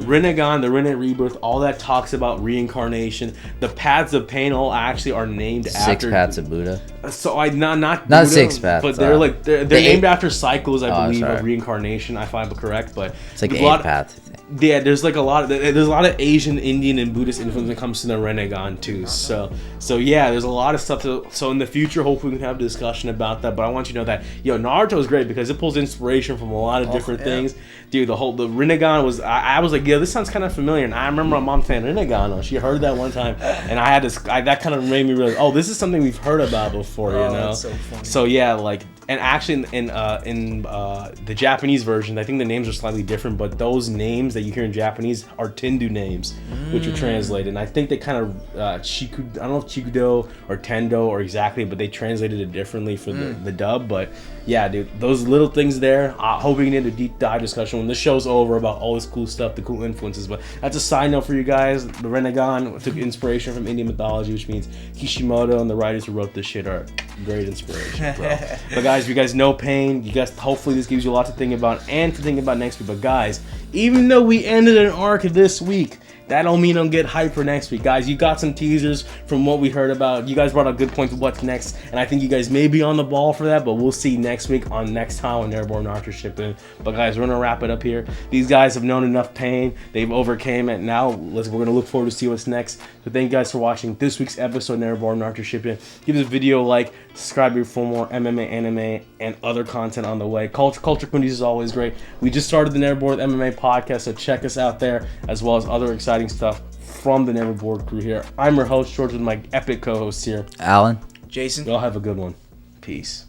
Rinnegan, the Rinne Rebirth, all that talks about reincarnation. The paths of pain all actually are named after 6 paths of Buddha. So not Buddha, 6 paths, but they're named after cycles, I believe, of reincarnation, if I'm correct. But it's like 8 paths. Yeah, there's a lot of Asian, Indian, and Buddhist influence when it comes to the Rinnegan too. So yeah, there's a lot of stuff. So in the future, hopefully we can have a discussion about that. But I want you to know that Naruto is great because it pulls inspiration from a lot of different things. Dude, the Rinnegan was. I was like, this sounds kind of familiar. And I remember my mom saying Rinnegan. She heard that one time, and I had this. That kind of made me realize, this is something we've heard about before. That's so funny. So yeah, like. And actually, in the Japanese version, I think the names are slightly different, but those names that you hear in Japanese are Tendu names, which are translated. And I think they kind of I don't know if Chikudo or Tendo or exactly, but they translated it differently for the dub. But yeah, dude, those little things there. I hope we can get a deep dive discussion when this show's over about all this cool stuff, the cool influences. But that's a side note for you guys. The Rinnegan took inspiration from Indian mythology, which means Kishimoto and the writers who wrote this shit are great inspiration, bro. But guys, you guys know pain. You guys, hopefully this gives you a lot to think about and to think about next week. But guys, even though we ended an arc this week, that don't mean I'm get hyped for next week, guys. You got some teasers from what we heard about. You guys brought up good points of what's next, and I think you guys may be on the ball for that, but we'll see next week on Next Time on Airborne Naruto Shippuden. But guys, we're gonna wrap it up here. These guys have known enough pain. They've overcame it. Now we're gonna look forward to see what's next. So thank you guys for watching this week's episode of Airborne Naruto Shippuden. Give this video a like, subscribe here for more MMA, anime, and other content on the way. Culture communities is always great. We just started the Never Bored MMA podcast, so check us out there, as well as other exciting stuff from the Never Bored crew here. I'm your host, George, with my epic co-hosts here, Alan, Jason. Y'all have a good one. Peace.